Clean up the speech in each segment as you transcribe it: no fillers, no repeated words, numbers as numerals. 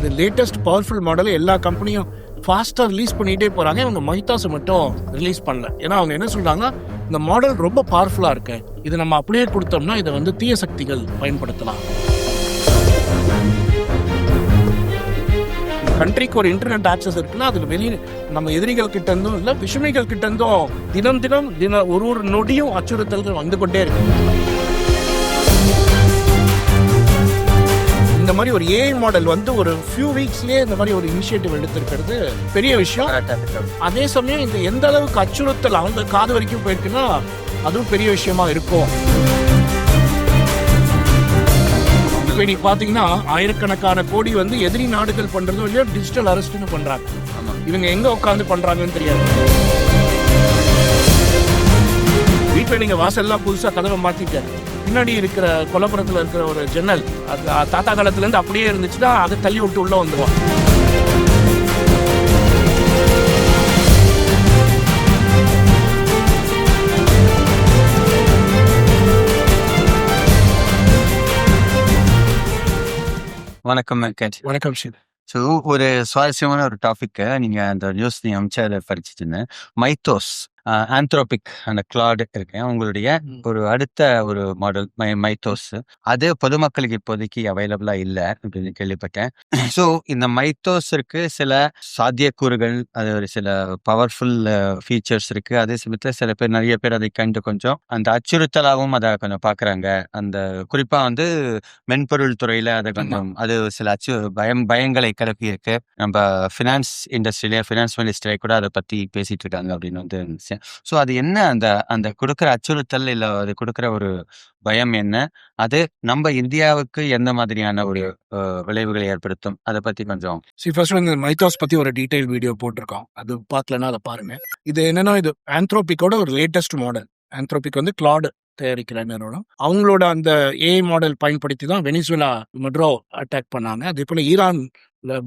இது latest powerful model எல்லா கம்பெனியும் ஃபாஸ்ட்டாக ரிலீஸ் பண்ணிகிட்டே போகிறாங்க. இவங்க மைத்தாஸை மட்டும் ரிலீஸ் பண்ணல. ஏன்னா அவங்க என்ன சொல்கிறாங்க, இந்த மாடல் ரொம்ப பவர்ஃபுல்லாக இருக்கு, இது நம்ம அப்படியே கொடுத்தோம்னா இதை வந்து தீய சக்திகள் பயன்படுத்தலாம். கண்ட்ரிக்கு ஒரு இன்டர்நெட் ஆக்சஸ் இருக்குன்னா அதில் வெளியே நம்ம எதிரிகள் கிட்ட இருந்தும் இல்லை விஷமிகள் கிட்ட இருந்தும் தினம் ஒரு நொடியும் அச்சுறுத்தல்கள் வந்து கொண்டே இருக்கு. இந்த மாதிரி ஒரு ஏஐ மாடல் வந்து ஒரு ஃபியூ வீக்ஸ்லேயே இந்த மாதிரி ஒரு இனிஷியேட்டிவ் எடுத்திருக்கிறது பெரிய விஷயம். அதே சமயம் இந்த எந்த அளவுக்கு அச்சுறுத்தல் அவங்க காது வரைக்கும் போயிருக்குன்னா அதுவும் பெரிய விஷயமா இருக்கும். இப்போ நீங்க பார்த்தீங்கன்னா ஆயிரக்கணக்கான கோடி வந்து எதிரி நாடுகள் பண்றதும் இல்லையோ டிஜிட்டல் அரெஸ்ட்னு பண்றாங்க. இவங்க எங்க உட்காந்து பண்றாங்கன்னு தெரியாது. வீட்டில் நீங்க வாசல்லாம் புதுசா கதவை மாத்திட்டாரு, பின்னாடி இருக்கிற கொல்லப்புறத்தில் இருக்கிற ஒரு ஜன்னல் அது தாத்தா காலத்துலேருந்து அப்படியே இருந்துச்சுன்னா அதை தள்ளி விட்டு உள்ள வந்துடுவான். வணக்கம் வெங்கட். வணக்கம் ஷீல். ஸோ ஒரு சுவாரஸ்யமான ஒரு டாபிக் நீங்க அந்த நியூஸ் நீ அமைச்சர் படிச்சுட்டு இருந்தேன். மைத்தோஸ் ஆந்த்ரோபிக் அந்த கிளாட் இருக்கேன் உங்களுடைய ஒரு அடுத்த ஒரு மாடல் மைத்தோஸ், அது பொதுமக்களுக்கு இப்போதைக்கு அவைலபிளா இல்லை அப்படின்னு கேள்விப்பட்டேன். ஸோ இந்த மைத்தோஸிற்கு சில சாத்தியக்கூறுகள், அது ஒரு சில பவர்ஃபுல் ஃபீச்சர்ஸ் இருக்கு. அதே சமயத்தில் சில பேர் நிறைய பேர் அதை கண்டு கொஞ்சம் அந்த அச்சுறுத்தலாகவும் அதை கொஞ்சம் பார்க்குறாங்க. அந்த குறிப்பா வந்து மென்பொருள் துறையில அதை கொஞ்சம் அது சில பயங்களை கிளப்பி இருக்கு. நம்ம ஃபினான்ஸ் இண்டஸ்ட்ரியில ஃபினான்ஸ் மினிஸ்டரை கூட அதை பத்தி பேசிட்டு இருக்காங்க அப்படின்னு வந்து இருந்துச்சு. ஸோ அது என்ன அந்த அந்த கொடுக்குற அச்சுறுத்தல் இல்லை அது கொடுக்குற ஒரு பயம் என்ன, அது நம்ம இந்தியாவுக்கு எந்த மாதிரியான ஒரு விளைவுகளை ஏற்படுத்தும், அதை பத்தி கொஞ்சம். ஃபர்ஸ்ட் மைத்தாஸ் பத்தி ஒரு டீடைல் வீடியோ போட்டிருக்கோம், அது பார்க்கலன்னா அதை பாருங்க. இது என்னன்னா இது ஆந்த்ரோபிக்கோட ஒரு லேட்டஸ்ட் மாடல். ஆந்த்ரோபிக் வந்து கிளாட் தயாரிக்கிற நிறுவனம். அவங்களோட அந்த ஏஐ மாடல் பயன்படுத்தி தான் வெனிசுவேலா மெட்ரோ அட்டாக் பண்ணாங்க. அதே போல ஈரான்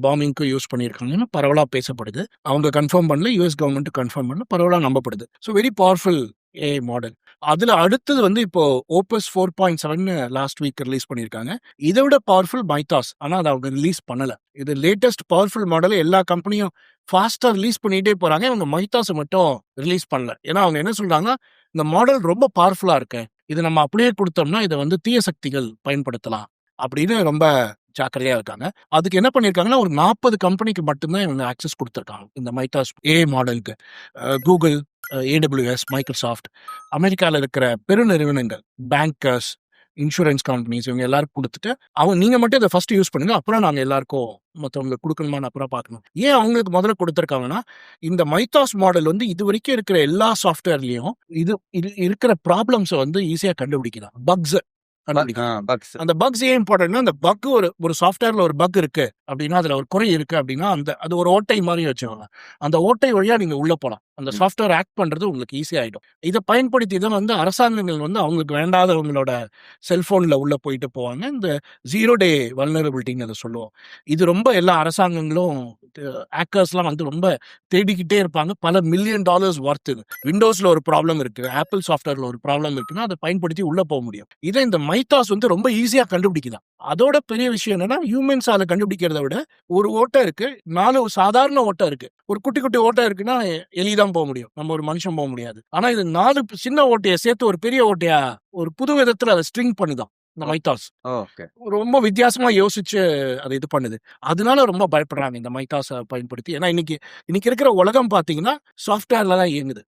பாம்பிங்க்கு யூஸ் பண்ணியிருக்காங்கன்னு பரவலாக பேசப்படுது. அவங்க கன்ஃபார்ம் பண்ணல, யூஎஸ் கவர்மெண்ட் கன்ஃபார்ம் பண்ணல, பரவலாக நம்பப்படுது. So very powerful AI model. அதில் அடுத்தது வந்து இப்போ ஓப்பஸ் 4.7 லாஸ்ட் வீக் ரிலீஸ் பண்ணியிருக்காங்க. இதை விட பவர்ஃபுல் மைத்தாஸ், ஆனால் அதை அவங்க ரிலீஸ் பண்ணலை. இது லேட்டஸ்ட் பவர்ஃபுல் மாடல் எல்லா கம்பெனியும் ஃபாஸ்ட்டாக ரிலீஸ் பண்ணிகிட்டே போகிறாங்க. இவங்க மைத்தாஸை மட்டும் ரிலீஸ் பண்ணல. ஏன்னா அவங்க என்ன சொல்கிறாங்க, இந்த மாடல் ரொம்ப பவர்ஃபுல்லாக இருக்கு, இது நம்ம அப்படியே கொடுத்தோம்னா இதை வந்து தீய சக்திகள் பயன்படுத்தலாம் அப்படின்னு ரொம்ப ஜாக்கிரதையா இருக்காங்க. அதுக்கு என்ன பண்ணியிருக்காங்கன்னா ஒரு 40 கம்பெனிக்கு மட்டும்தான் இவங்க ஆக்சஸ் கொடுத்துருக்காங்க இந்த மைத்தாஸ் ஏஐ மாடலுக்கு. கூகுள், AWS, மைக்ரோசாஃப்ட், அமெரிக்காவில் இருக்கிற பெருநிறுவனங்கள், பேங்கர்ஸ், இன்சூரன்ஸ் கம்பெனிஸ், இவங்க எல்லாருக்கும் கொடுத்துட்டு அவங்க நீங்க மட்டும் இதை ஃபர்ஸ்ட் யூஸ் பண்ணுங்க, அப்புறம் நாங்கள் எல்லாருக்கும் மற்றவங்களுக்கு கொடுக்கணுமான்னு அப்புறம் பார்க்கணும். ஏன் அவங்களுக்கு முதல்ல கொடுத்துருக்காங்கன்னா இந்த மைத்தாஸ் மாடல் வந்து இது வரைக்கும் இருக்கிற எல்லா சாஃப்ட்வேர்லயும் இது இருக்கிற ப்ராப்ளம்ஸை வந்து ஈஸியாக கண்டுபிடிக்கலாம். அந்த பக்ஸ் ஏன் இம்பார்ட்டன்ட்னா, அந்த பக் ஒரு சாஃப்ட்வேர்ல ஒரு பக் இருக்கு அப்படின்னா, அதுல ஒரு குறை இருக்கு அப்படின்னா அது ஒரு ஓட்டை மாதிரி வச்சுக்கோங்க. அந்த ஓட்டை வழியா நீங்க உள்ள போலாம். அந்த சாஃப்ட்வேர் ஆக்ட் பண்றது உங்களுக்கு ஈஸி ஆயிடும். இதை பயன்படுத்தி தான் வந்து அரசாங்கங்கள் வந்து அவங்களுக்கு வேண்டாதவங்களோட செல்போன்ல உள்ள போயிட்டு போவாங்க. இந்த 0 day வல்னரபிலிட்டின்னு அதை சொல்லுவோம். இது ரொம்ப எல்லா அரசாங்கங்களும் ஹேக்கர்ஸ்லாம் வந்து ரொம்ப தேடிக்கிட்டே இருப்பாங்க. பல $1 million ஒர்த். விண்டோஸ்ல ஒரு ப்ராப்ளம் இருக்கு, ஆப்பிள் சாஃப்ட்வேர்ல ஒரு ப்ராப்ளம் இருக்குன்னா அதை பயன்படுத்தி உள்ள போக முடியும். இதை இந்த மைத்தாஸ் வந்து ரொம்ப ஈஸியா கண்டுபிடிக்குதான். அதோட பெரிய விஷயம் என்னன்னா, ஹியூமன்ஸால கண்டுபிடிக்கிறத விட ஒரு ஓட்டை இருக்கு, 4 சாதாரண ஓட்டை இருக்கு. ஒரு குட்டி குட்டி ஓட்டை இருக்குன்னா எலிதான் போக முடியும், நம்ம ஒரு மனுஷன் போக முடியாது. ஆனா இது 4 சின்ன ஓட்டையை சேர்த்து ஒரு பெரிய ஓட்டையா ஒரு புது விதத்துல அதை ஸ்ட்ரிங் பண்ணுதான் இந்த மைத்தாஸ். ரொம்ப வித்தியாசமா யோசிச்சு அதை இது பண்ணுது. அதனால ரொம்ப பயப்படுறாங்க இந்த மைத்தாஸை பயன்படுத்தி. ஏன்னா இன்னைக்கு இருக்கிற உலகம் பாத்தீங்கன்னா சாஃப்ட்வேர்ல தான் இயங்குது.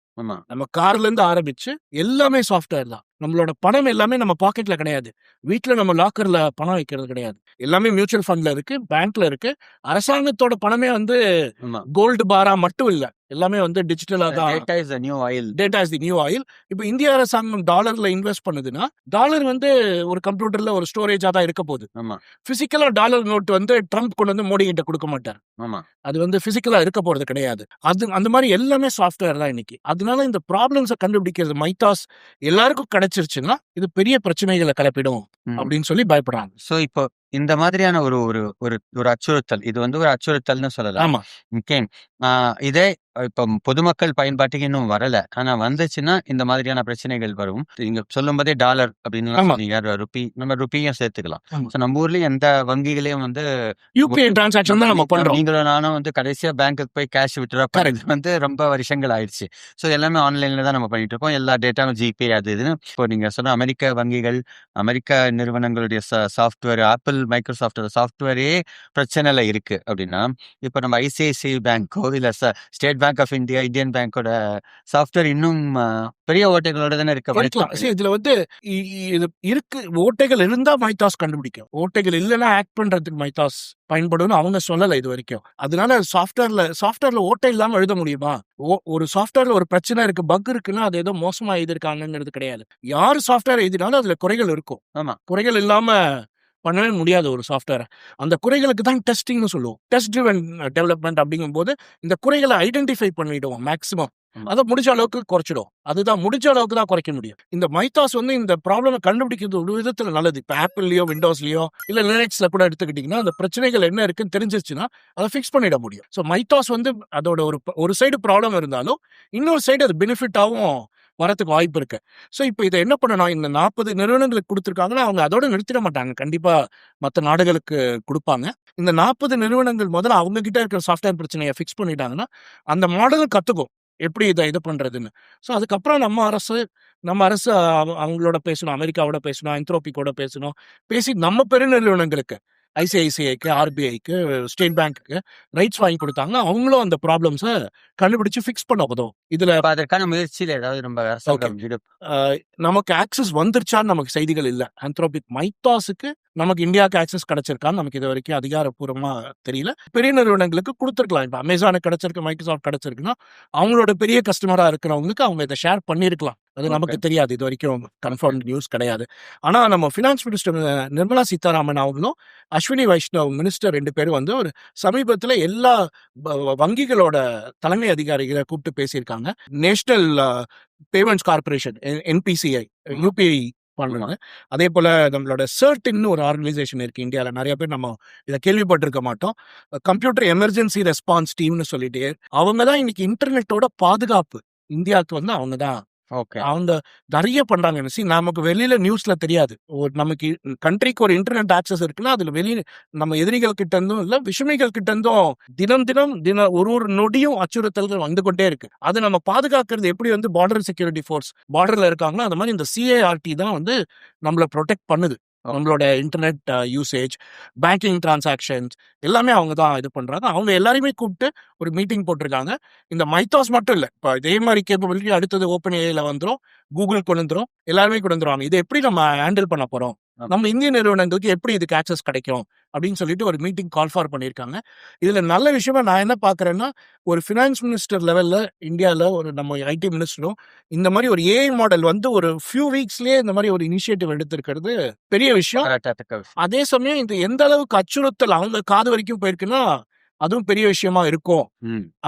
நம்ம கார்ல இருந்து ஆரம்பிச்சு எல்லாமே சாஃப்ட்வேர் தான். நம்மளோட பணம் எல்லாமே நம்ம பாக்கெட்ல கிடையாது, வீட்டுல நம்ம லாக்கர்ல பணம் வைக்கிறது கிடையாது, எல்லாமே மியூச்சுவல் ஃபண்ட்ல இருக்கு, பேங்க்ல இருக்கு. அரசாங்கத்தோட பணமே வந்து கோல்டு பாரா மட்டும் இல்ல, எல்லாமே வந்து டிஜிட்டலா தான். Data is the new oil. இப்போ இந்திய அரசாங்கம் டாலர்ல இன்வெஸ்ட் பண்ணுதுன்னா, டாலர் வந்து ஒரு கம்ப்யூட்டர்ல ஒரு ஸ்டோரேஜா தான் இருக்க போகுது. பிசிக்கலா டாலர் நோட் வந்து ட்ரம்ப் கொண்டு வந்து மோடி கிட்ட கொடுக்க மாட்டார். அது வந்து பிசிக்கலா இருக்க போறது கிடையாது. அது அந்த மாதிரி எல்லாமே சாஃப்ட்வேர் தான் இன்னைக்கு. அதனால இந்த ப்ராப்ளம்ஸை கண்டுபிடிக்கிறது மைத்தாஸ் எல்லாருக்கும் கிடைச்சிருச்சுன்னா இது பெரிய பிரச்சனைகளை கிளப்பிடும் அப்படின்னு சொல்லி பயப்படுறாங்க. ஸோ இப்போ இந்த மாதிரியான ஒரு ஒரு ஒரு ஒரு அச்சுறுத்தல், இது வந்து ஒரு அச்சுறுத்தல்னு சொல்லலாம். ஆமா. ஓகே. இதே இப்ப பொதுமக்கள் பயன்பாட்டுக்கு இன்னும் வரல. ஆனா வந்துச்சுன்னா இந்த மாதிரியான பிரச்சனைகள் வரும். நீங்க சொல்லும்போதே டாலர் அப்படின்னு ஆமா. சொன்னீங்க. ருப்பி, நம்ம ருப்பியும் சேர்த்துக்கலாம். ஆமா. ஸோ நம்ம ஊர்லயும் எந்த வங்கிகளையும் வந்து யுபிஐ டிரான்சாக்ஷன் தான் நம்ம பண்றோம். நீங்களும் நானும் வந்து கடைசியா பேங்க்குக்கு போய் கேஷ் வித்ட்ரா கரெக்ட். பண்ணது வந்து ரொம்ப வருஷங்கள் ஆயிடுச்சு. ஸோ எல்லாமே ஆன்லைன்ல தான் நம்ம பண்ணிட்டு இருக்கோம். எல்லா டேட்டாவும் ஜிபே அது இதுன்னு. இப்போ நீங்க சொன்ன அமெரிக்க வங்கிகள், அமெரிக்க நிறுவனங்களுடைய சாஃப்ட்வேர், ஆப்பிள், மைக்ரோசாஃப்ட் சாஃப்ட்வேரே பிரச்சனைல இருக்கு அப்படின்னா, இப்ப நம்ம ஐசிஐசிஐ பேங்கோ இல்ல State Bank of India, Indian பேங்கோட சாஃப்ட்வேர் இன்னும் பெரிய ஓட்டைகளோட தானே இருக்க வாய்ப்பு இருக்கலாம். இருக்கு. இதுல வந்து இது இருக்கு. ஓட்டைகள் இருந்தா மைத்தாஸ் கண்டுபிடிக்கும். ஓட்டைகள் இல்லைன்னா ஆக்ட் பண்றதுக்கு மைத்தாஸ் பயன்படும்னு அவங்க சொல்லல இது வரைக்கும். அதனால சாஃப்ட்வேர்ல ஓட்டை இல்லாம எழுத முடியுமா? ஒரு சாஃப்ட்வேர்ல ஒரு பிரச்சனை இருக்கு, பக் இருக்குன்னா அது ஏதோ மோசமா எழுதிருக்காங்கிறது கிடையாது. யாரு சாஃப்ட்வேர் எழுதினாலும் அதுல குறைகள் இருக்கும். ஆமா. குறைகள் இல்லாம பண்ணவே முடியாது ஒரு சாஃப்ட்வேரை. அந்த குறைகளுக்கு தான் டெஸ்டிங்னு சொல்லுவோம். டெஸ்ட் ட்ரிவன் டெவலப்மெண்ட் அப்படிங்கும்போது இந்த குறைகளை ஐடென்டிஃபை பண்ணிடுவோம் மேக்ஸிமம். ஆமா. அதை முடிஞ்ச அளவுக்கு குறைச்சிடும். அதுதான் முடிஞ்ச அளவுக்கு தான் குறைக்க முடியும். இந்த மைத்தாஸ் வந்து இந்த ப்ராப்ளமை கண்டுபிடிக்கிறது ஒரு விதத்துல நல்லது. இப்போ ஆப்பிள்லயோ விண்டோஸ்லயோ இல்ல லினக்ஸ்ல கூட எடுத்துக்கிட்டீங்கன்னா அந்த பிரச்சனைகள் என்ன இருக்குன்னு தெரிஞ்சிருச்சுன்னா அதை ஃபிக்ஸ் பண்ணிட முடியும். ஸோ மைத்தாஸ் வந்து அதோட ஒரு சைடு ப்ராப்ளம் இருந்தாலும் இன்னொரு சைடு அது பெனிஃபிட்டாவும் வரத்துக்கு வாய்ப்பு இருக்கு. ஸோ இப்போ இதை என்ன பண்ணணும், இந்த 40 நிறுவனங்களுக்கு கொடுத்துருக்காங்கன்னா அவங்க அதோட நிறுத்திட மாட்டாங்க. கண்டிப்பா மற்ற நாடுகளுக்கு கொடுப்பாங்க. இந்த 40 நிறுவனங்கள் முதல்ல அவங்க கிட்ட இருக்கிற சாஃப்ட்வேர் பிரச்சனையை ஃபிக்ஸ் பண்ணிட்டாங்கன்னா அந்த மாடலும் கத்துக்கும் எப்படி இதை இது பண்றதுன்னு. ஸோ அதுக்கப்புறம் நம்ம அரசு அவங்களோட பேசணும், அமெரிக்காவோட பேசணும், என்த்ரோபிக்கோட பேசணும். பேசி நம்ம பெருநிறுவனங்களுக்கு ஐசிஐசிஐக்கு, ஆர்பிஐக்கு, ஸ்டேட் பேங்க்குக்கு ரைட்ஸ் வாங்கி கொடுத்தாங்கன்னா அவங்களும் அந்த ப்ராப்ளம்ஸை கண்டுபிடிச்சு ஃபிக்ஸ் பண்ண உதவும். இதுல இப்ப அதற்கான முயற்சியில ஏதாவது நம்ம அரசாங்கம் நமக்கு ஆக்சஸ் வந்துருச்சான்னு நமக்கு செய்திகள் இல்லை. ஆந்த்ரோபிக் மைத்தாஸுக்கு நமக்கு இந்தியாவுக்கு ஆக்சஸ் கிடைச்சிருக்கான்னு நமக்கு இது வரைக்கும் அதிகாரப்பூர்வமா தெரியல. பெரிய நிறுவனங்களுக்கு கொடுத்துருக்கலாம். இப்போ அமேசானுக்கு கிடைச்சிருக்கு, மைக்ரோசாஃப்ட் கிடைச்சிருக்குன்னா அவங்களோட பெரிய கஸ்டமரா இருக்கிறவங்களுக்கு அவங்க இதை ஷேர் பண்ணியிருக்கலாம். அது நமக்கு தெரியாது. இது வரைக்கும் கன்ஃபார்ம் நியூஸ் கிடையாது. ஆனா நம்ம ஃபினான்ஸ் மினிஸ்டர் நிர்மலா சீதாராமன் அவங்களும் அஸ்வினி வைஷ்ணவ் மினிஸ்டர் 2 பேரும் வந்து ஒரு சமீபத்தில் எல்லா வங்கிகளோட தலைமை அதிகாரிகளை கூப்பிட்டு பேசியிருக்காங்க. National payments corporation NPCI UPI பண்ணுவாங்க. அதே போல நம்மளோட சர்டின்னு ஒரு ஆர்கனைசேஷன் இருக்கு இந்தியாவில். நிறைய பேர் நம்ம இதை கேள்விப்பட்டிருக்க மாட்டோம். கம்ப்யூட்டர் எமர்ஜென்சி ரெஸ்பான்ஸ் டீம்னு சொல்லிட்டு அவங்க தான் இன்னைக்கு இன்டர்நெட்டோட பாதுகாப்பு இந்தியாவுக்கு வந்து அவங்க தான் அவங்க நிறைய பண்றாங்க. நமக்கு வெளியில நியூஸ்ல தெரியாது. நமக்கு கண்ட்ரிக்கு ஒரு இன்டர்நெட் ஆக்சஸ் இருக்குன்னா அதுல வெளியில நம்ம எதிரிகள் கிட்ட இருந்தும் இல்ல விஷமிகள் கிட்ட இருந்தும் தினம் ஒரு நொடியும் அச்சுறுத்தல்கள் வந்து கொண்டே இருக்கு. அது நம்ம பாதுகாக்கிறது எப்படி வந்து பார்டர் செக்யூரிட்டி ஃபோர்ஸ் பார்டர்ல இருக்காங்களோ அந்த மாதிரி இந்த சிஏஆர்டி தான் வந்து நம்மளை ப்ரொடெக்ட் பண்ணுது. நம்மளோட இன்டர்நெட் யூசேஜ், பேங்கிங் டிரான்சாக்ஷன்ஸ் எல்லாமே அவங்க தான் இது பண்றாங்க. அவங்க எல்லாரையுமே கூப்பிட்டு ஒரு மீட்டிங் போட்டிருக்காங்க. இந்த மைத்தாஸ் மட்டும் இல்லை, இப்போ இதே மாதிரி கேப்பபிலிட்டி அடுத்தது ஓப்பன் ஏஐல வந்துடும், கூகுள் கொண்டு வந்துடும், எல்லாருமே கொண்டு வந்துருவாங்க. இதை எப்படி நம்ம ஹேண்டில் பண்ண போறோம், நம்ம இந்திய நிறுவனங்களுக்கு எப்படி இதுக்கு ஆக்சஸ் கிடைக்கும் அப்படின்னு சொல்லிட்டு ஒரு மீட்டிங் கால் ஃபார் பண்ணியிருக்காங்க. இதுல நல்ல விஷயமா நான் என்ன பாக்குறேன்னா, ஒரு ஃபினான்ஸ் மினிஸ்டர் லெவல்ல இந்தியாவில் ஒரு நம்ம ஐடி மினிஸ்டரும் இந்த மாதிரி ஒரு ஏஐ மாடல் வந்து ஒரு ஃபியூ வீக்ஸ்லயே இந்த மாதிரி ஒரு இனிஷியேட்டிவ் எடுத்திருக்கிறது பெரிய விஷயம். அதே சமயம் இது எந்த அளவுக்கு அச்சுறுத்தல் அவங்க காது வரைக்கும் போயிருக்குன்னா அதுவும் பெரிய விஷயமா இருக்கும்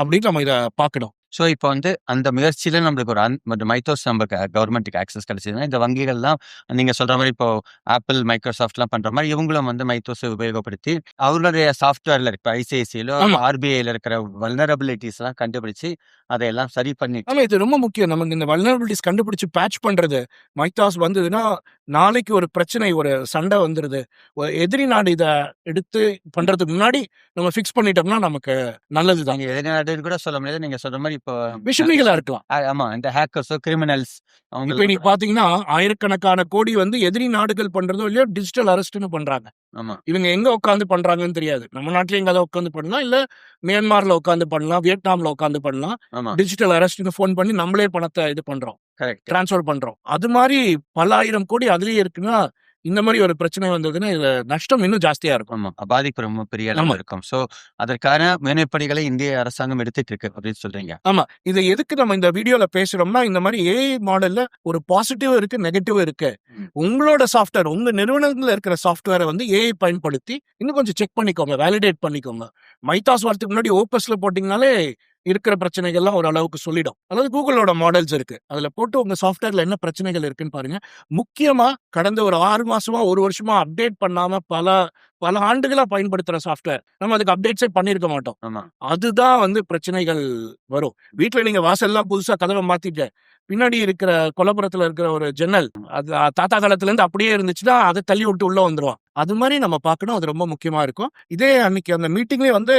அப்படின்னு நம்ம இதை பார்க்கணும். ஸோ இப்போ வந்து அந்த முயற்சியில நம்மளுக்கு ஒரு மைத்தோஸ் நம்மளுக்கு கவர்மெண்ட்டுக்கு ஆக்சஸ் கிடைச்சதுன்னா இந்த வங்கிகள்லாம் நீங்க சொல்ற மாதிரி இப்போ ஆப்பிள், மைக்ரோசாஃப்ட்லாம் பண்ற மாதிரி இவங்களும் வந்து மைத்தோஸை உபயோகப்படுத்தி அவங்களுடைய சாஃப்ட்வேர்ல இருக்க ஐசிஐசியில ஆர்பிஐல இருக்கிற வல்னரபிலிட்டிஸ் எல்லாம் கண்டுபிடிச்சு அதையெல்லாம் சரி பண்ணி. ஆமா, இது ரொம்ப முக்கியம். நமக்கு இந்த வல்னரபிலிட்டிஸ் கண்டுபிடிச்சு பேட்ச் பண்றது. மைத்தாஸ் வந்ததுன்னா நாளைக்கு ஒரு பிரச்சனை, ஒரு சண்டை வந்துருது, எதிரி நாடு இதை எடுத்து பண்றதுக்கு முன்னாடி நம்ம ஃபிக்ஸ் பண்ணிட்டோம்னா நமக்கு நல்லதுதான். எதிரி நாடுன்னு கூட சொல்ல முடியாது. நீங்க சொல்ற மாதிரி இப்போ விஷமிகளா இருக்கலாம். ஆமா, இந்த ஹேக்கர்ஸோ கிரிமினல்ஸ் இப்ப இன்னைக்கு பாத்தீங்கன்னா ஆயிரக்கணக்கான கோடி வந்து எதிரி நாடுகள் பண்றதோ இல்லையோ டிஜிட்டல் அரெஸ்ட்னு பண்றாங்க. ஆமா, இவங்க எங்க உட்காந்து பண்றாங்கன்னு தெரியாது. நம்ம நாட்டுல எங்க அதை உட்காந்து பண்ணலாம், இல்ல மியான்மர்ல உட்காந்து பண்ணலாம், வியட்நாம்ல உட்காந்து பண்ணலாம். டிஜிட்டல் அரெஸ்ட்னு போன் பண்ணி நம்மளே பணத்தை இது பண்றோம், டிரான்ஸ்ஃபர் பண்றோம். அது மாதிரி பல ஆயிரம் கோடி அதுலயே இருக்குன்னா இந்த மாதிரி ஒரு பிரச்சனை வந்ததுன்னா இதுல நஷ்டம் இன்னும் ஜாஸ்தியா இருக்கும். ஆமா, பாதிப்பு ரொம்ப பெரிய அளவு இருக்கும். சோ அதற்கான முன்னெடுப்புகளை இந்திய அரசாங்கம் எடுத்துட்டு இருக்கு அப்படின்னு சொல்றீங்க. ஆமா, இதை எதுக்கு நம்ம இந்த வீடியோல பேசுறோம்னா, இந்த மாதிரி ஏஐ மாடல்ல ஒரு பாசிட்டிவ் இருக்கு, நெகட்டிவ் இருக்கு. உங்களோட சாஃப்ட்வேர், உங்க நிறுவனத்துல இருக்கிற சாஃப்ட்வேரை வந்து ஏஐ பயன்படுத்தி இன்னும் கொஞ்சம் செக் பண்ணிக்கோங்க, வேலிடேட் பண்ணிக்கோங்க. மைத்தாஸ் வரதுக்கு முன்னாடி ஓபஸ்ல போட்டீங்கனாலே இருக்கிற பிரச்சனைகள்லாம் ஒரு அளவுக்கு சொல்லிடும். அதாவது கூகுளோட மாடல்ஸ் இருக்கு. அதுல போட்டு உங்க சாஃப்ட்வேர்ல என்ன பிரச்சனைகள் இருக்குன்னு பாருங்க. முக்கியமா கடந்த ஒரு 6 மாசமா 1 வருஷமா அப்டேட் பண்ணாம பல ஆண்டுகளா பயன்படுத்துற சாஃப்ட்வேர் நம்ம அதுக்கு அப்டேட்ஸே பண்ணிருக்க மாட்டோம். ஆமா. அதுதான் வந்து பிரச்சனைகள் வரும். வீட்ல நீங்க வாசல்லாம் புதுசா கதவை மாத்திட்டு பின்னாடி இருக்கிற கொல்லப்புறத்துல இருக்கிற ஒரு ஜன்னல் அது தாத்தா காலத்துல இருந்து அப்படியே இருந்துச்சுன்னா அதை தள்ளி விட்டு உள்ள வந்துரும். அது மாதிரி நம்ம பார்க்கணும். அது ரொம்ப முக்கியமா இருக்கும். இதே அன்னைக்கு அந்த மீட்டிங்லயே வந்து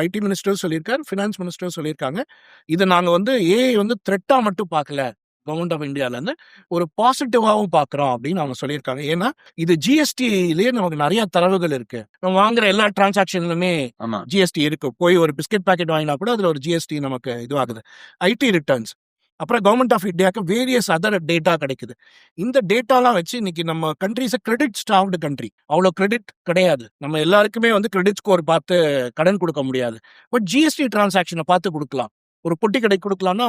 ஐடி மினிஸ்டர் சொல்லியிருக்காரு, ஃபினான்ஸ் மினிஸ்டர் சொல்லியிருக்காங்க. இதை நாங்க வந்து ஏஐ வந்து த்ரெட்டா மட்டும் பார்க்கல, கவர்மெண்ட் ஆஃப் இந்தியால இருந்து ஒரு பாசிட்டிவாவும் பாக்குறோம் அப்படின்னு அவங்க சொல்லியிருக்காங்க. ஏன்னா இது ஜிஎஸ்டிலயே நமக்கு நிறைய தரவுகள் இருக்கு. நம்ம வாங்குற எல்லா டிரான்சாக்ஷன்லுமே ஆமா. ஜிஎஸ்டி இருக்கு. போய் ஒரு பிஸ்கெட் பாக்கெட் வாங்கினா கூட அதுல ஒரு ஜிஎஸ்டி நமக்கு இதுவாகுது. ஐடி ரிட்டர்ன்ஸ், அப்புறம் கவர்மெண்ட் ஆஃப் இந்தியாவுக்கு வேரியஸ் அதர் டேட்டா கிடைக்குது. இந்த டேட்டாலாம் வச்சு இன்னைக்கு நம்ம கண்ட்ரிஸ் கிரெடிட் ஸ்டார்வ்டு கண்ட்ரி, அவ்வளோ கிரெடிட் கிடையாது. நம்ம எல்லாருக்குமே வந்து கிரெடிட் ஸ்கோர் பார்த்து கடன் கொடுக்க முடியாது. பட் ஜிஎஸ்டி டிரான்சாக்ஷனை பார்த்து கொடுக்கலாம். ஒரு பொட்டி கடை கொடுக்கலாம்னா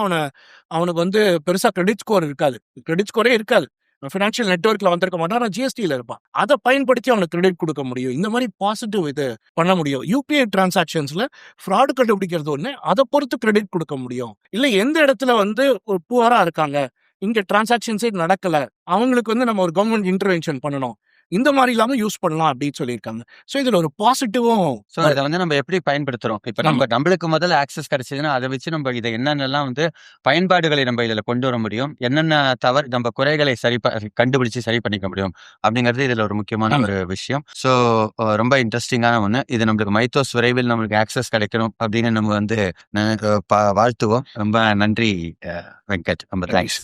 அவனுக்கு வந்து பெருசா கிரெடிட் ஸ்கோர் இருக்காது. கிரெடிட் ஸ்கோரே இருக்காது. ஃபினான்ஷியல் நெட்வொர்க்ல வந்திருக்க மாட்டான், ஆனால் ஜிஎஸ்டியில் இருப்பான். அதை பயன்படுத்தி அவனுக்கு கிரெடிட் கொடுக்க முடியும். இந்த மாதிரி பாசிட்டிவ் இது பண்ண முடியும். யூபிஐ டிரான்சாக்ஷன்ஸ்ல ஃப்ராடு கண்டுபிடிக்கிறது ஒன்று, அதை பொறுத்து கிரெடிட் கொடுக்க முடியும். இல்லை எந்த இடத்துல வந்து ஒரு புவரா இருக்காங்க, இங்க டிரான்சாக்ஷன்ஸே நடக்கல, அவங்களுக்கு வந்து நம்ம ஒரு கவர்மெண்ட் இன்டர்வென்ஷன் பண்ணணும், இந்த மாதிரி இல்லாம யூஸ் பண்ணலாம் அப்படின்னு சொல்லியிருக்காங்க. ஸோ இதுல ஒரு பாசிட்டிவும். ஸோ இதை வந்து நம்ம எப்படி பயன்படுத்துறோம்? இப்போ நம்மளுக்கு முதல்ல ஆக்சஸ் கிடைச்சதுன்னா அதை வச்சு நம்ம இதை என்னென்னலாம் வந்து பயன்பாடுகளை நம்ம இதில் கொண்டு வர முடியும், என்னென்ன தவறு நம்ம குறைகளை கண்டுபிடிச்சு சரி பண்ணிக்க முடியும் அப்படிங்கிறது இதில் ஒரு முக்கியமான ஒரு விஷயம். ஸோ ரொம்ப இன்ட்ரெஸ்டிங்கான ஒன்று. இது நம்மளுக்கு மைத்தோஸ் விரைவில் நம்மளுக்கு ஆக்சஸ் கிடைக்கணும் அப்படின்னு நம்ம வந்து வாழ்த்துவோம். ரொம்ப நன்றி வெங்கட். ரொம்ப தேங்க்ஸ்.